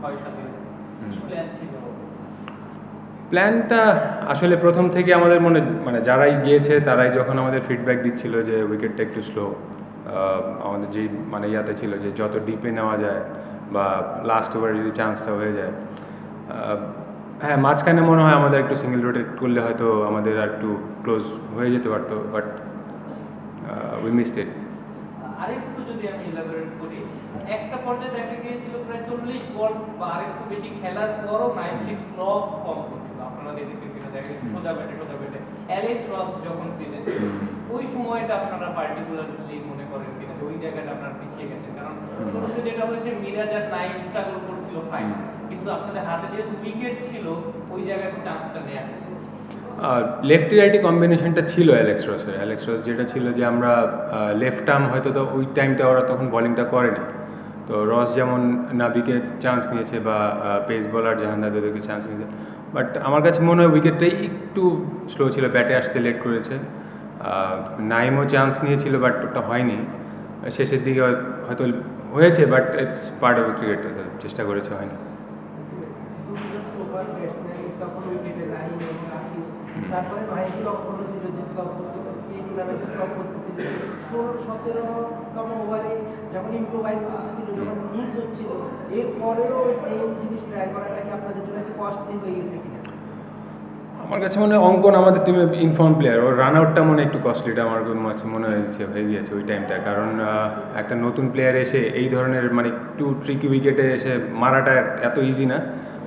6-7 কি প্ল্যান ছিল? প্ল্যানটা আসলে প্রথম থেকে আমাদের মানে যারাই গিয়েছে তারাই যখন আমাদের ফিডব্যাক দিচ্ছিল যে উইকেটটা একটু স্লো, আমাদের যেই মানে ইয়াতে ছিল যে যত ডিপে নেওয়া যায় বা লাস্ট ওভারে যদি চান্সটা হয়ে যায়, হ্যাঁ মাঝখানে মনে হয় আমাদের একটু সিঙ্গেল রোটেট করলে হয়তো আমাদের আর একটু ক্লোজ হয়ে যেতে পারতো, বাট উই মিসড ইট। আরেকটু যদি আমি ইলাবোরেট করি, একটা পর্যায়ে দেখা গিয়েছিল প্রায় 40 বল বা আরেকটু বেশি খেলার পরও 96 লস কম করছিল। আপনারা দেখেছেন কিনা দেখা গেছে সোজা ব্যাটে অ্যালেক্স রস যখন ক্রিজে ছিল, ওই সময়টা আপনারা পার্টিকুলারলি মনে করেন কিনা যে ওই জায়গাটা আপনারা পিছিয়ে গেছেন? কারণ শুরুতে যেটা হয়েছে মিরাজ আর নাইম স্ট্রাগল করছিল ফাইন, কিন্তু আপনাদের হাতে যেহেতু উইকেট ছিল ওই জায়গায় চান্সটা নেওয়া ছিল। লেফটি রাইটি কম্বিনেশনটা ছিল অ্যালেক্স রস যেটা ছিল যে আমরা লেফট আর্ম হয়তো তো ওই টাইমটা ওরা তখন বলিংটা করেনি, তো রস যেমন নাবিকে চান্স নিয়েছে বা পেস বোলার জাহানদাদ ওদেরকে চান্স নিয়েছে, বাট আমার কাছে মনে হয় উইকেটটাই একটু স্লো ছিল, ব্যাটে আসতে লেট করেছে। নাইমও চান্স নিয়েছিল বাট ওটা হয়নি, শেষের দিকে হয়তো হয়েছে, but it's part of cricket, হয়তো চেষ্টা করেছে হয়নি। তারপরে মাহিদি লক্ষ্য ছিল যে এই টুর্নামেন্টে স্টপ করতেছিল 16-17তম ওভারে যখন ইম্প্রোভাইজ করতেছিল, যখন মিস হচ্ছিল, এরপরেও সেম জিনিস ট্রাই করাটা কি আপনাদের জন্য একটু কষ্টলি হয়ে গেছে কিনা? আমার কাছে মনে হয় অঙ্কন আমাদের টিমে ইনফর্ম প্লেয়ার, ওর রান আউটটা মনে একটু কস্টলিটা আমার মনে হয়ে গিয়েছে ওই টাইমটা, কারণ একটা নতুন প্লেয়ার এসে এই ধরনের মানে একটু ট্রিকি উইকেটে এসে মারাটা এত ইজি না,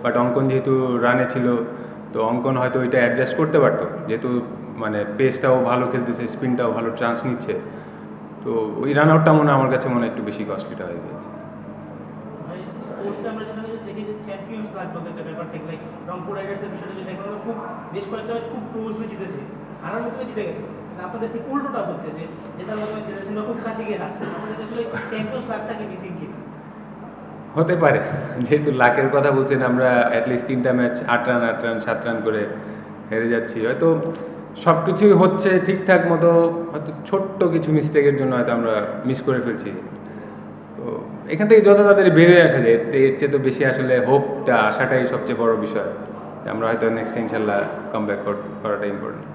বাট অঙ্কন যেহেতু রানে ছিল তো অঙ্কন হয়তো ওইটা অ্যাডজাস্ট করতে পারতো, যেহেতু মানে পেসটাও ভালো খেলতেছে, স্পিনটাও ভালো চান্স নিচ্ছে, তো ওই রান আউটটা আমার কাছে মনে একটু বেশি কস্টলিটা হয়ে গিয়েছে। আমরা যেটা দেখি যে চ্যাম্পিয়ন্স লাগ বলতে একটা ব্যাপার ঠিক লাইক রংপুর রাইডার্সের বিষয়টা যদি দেখেন খুব বেশ কয়েকটা ম্যাচ খুব ক্লোজলি জিতেছে, হারার মতো জিতে গেছে। আপনাদের ঠিক উল্টোটা হচ্ছে যে জেতার মতো সেটা ছিল খুব কাছে গিয়ে হারছে। আপনাদের আসলে চ্যাম্পিয়ন্স লাগটাকে মিসিং কিনা? হতে পারে, যেহেতু লাকের কথা বলছেন, আমরা অ্যাটলিস্ট 3টা ম্যাচ 8 রান 7 রান করে হেরে যাচ্ছি, হয়তো সব কিছুই হচ্ছে ঠিকঠাক মতো, হয়তো ছোট্ট কিছু মিস্টেকের জন্য হয়তো আমরা মিস করে ফেলছি। তো এখান থেকে যত তাড়াতাড়ি বেরিয়ে আসা যায়, এর চেয়ে তো বেশি আসলে হোপটা আসাটাই সবচেয়ে বড় বিষয়, আমরা হয়তো নেক্সট ইনশাল্লাহ কামব্যাক করাটা ইম্পর্টেন্ট।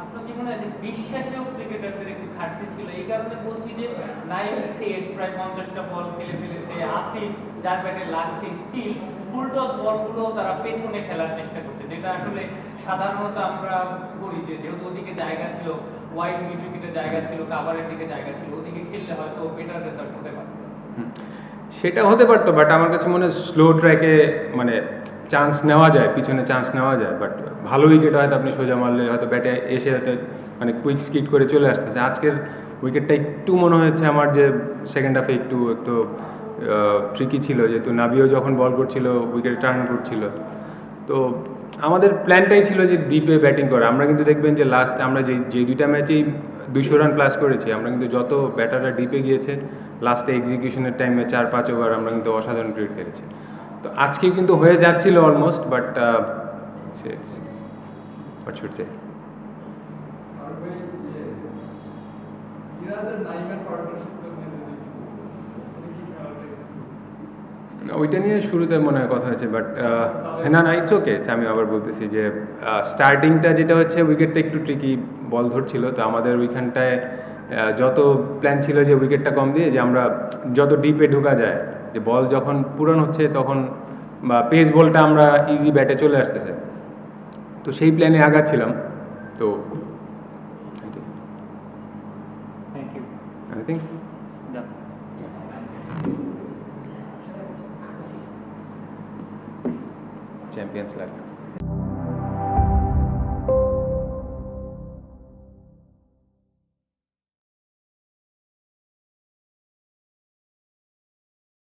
আপনার কি মনে হয় যে বিশ্বাসেও ক্রিকেটারদের একটু ঘাটতি ছিল? এই কারণে বলছি যে নাইম সেট প্রায় 50টা বল খেলে ফেলেছে, আসিফ যার ব্যাটে লাগছে স্টিল ফুল টস বলগুলো তারা পেছনে খেলার চেষ্টা করছে, যেটা আসলে সাধারণত আমরা করি যে যেহেতু ওদিকে জায়গা ছিল, ওয়াইড মিড উইকেটের জায়গা ছিল, কাভারের দিকে জায়গা ছিল, ওদিকে খেললে হয়তো বেটার রেজাল্ট হতে পারে। সেটা হতে পারতো, বাট আমার কাছে মনে হয় স্লো ট্র্যাকে মানে চান্স নেওয়া যায়, পিছনে চান্স নেওয়া যায়, বাট ভালো উইকেট হয়তো আপনি সোজা মারলে হয়তো ব্যাটে এসে হয়তো মানে কুইক স্কিট করে চলে আসতেছে। আজকের উইকেটটা একটু মনে হচ্ছে আমার যে সেকেন্ড হাফে একটু ট্রিকি ছিল, যেহেতু নাবিও যখন বল করছিল উইকেট টার্ন করছিল, তো আমাদের প্ল্যানটাই ছিল যে ডিপে ব্যাটিং করা। আমরা কিন্তু দেখবেন যে লাস্ট আমরা যে 2টা ম্যাচেই 200 রান প্লাস করেছি, আমরা কিন্তু যত ব্যাটাররা ডিপে গিয়েছে লাস্টে এক্সিকিউশনের টাইমে 4-5 ওভার আমরা কিন্তু অসাধারণ ক্রিকেট খেলেছি। তো আজকে কিন্তু হয়ে যাচ্ছিল almost, but what should say, ওইটা নিয়ে শুরুতে মনে হয় কথা হয়েছে, বাট না ইটস ওকে। আমি আবার বলতেছি যে স্টার্টিংটা যেটা হচ্ছে উইকেটটা একটু ট্রিকি, বল ধরছিল, তো আমাদের ওইখানটায় যত প্ল্যান ছিল যে উইকেটটা কম দিয়ে যে আমরা যত ডিপে ঢোকা যায়, যে বল যখন পূরণ হচ্ছে তখন বা পেস বলটা আমরা ইজি ব্যাটে চলে আসতেছে, তো সেই প্ল্যানে আগাচ্ছিলাম। তো thank you. I think champions লাগ।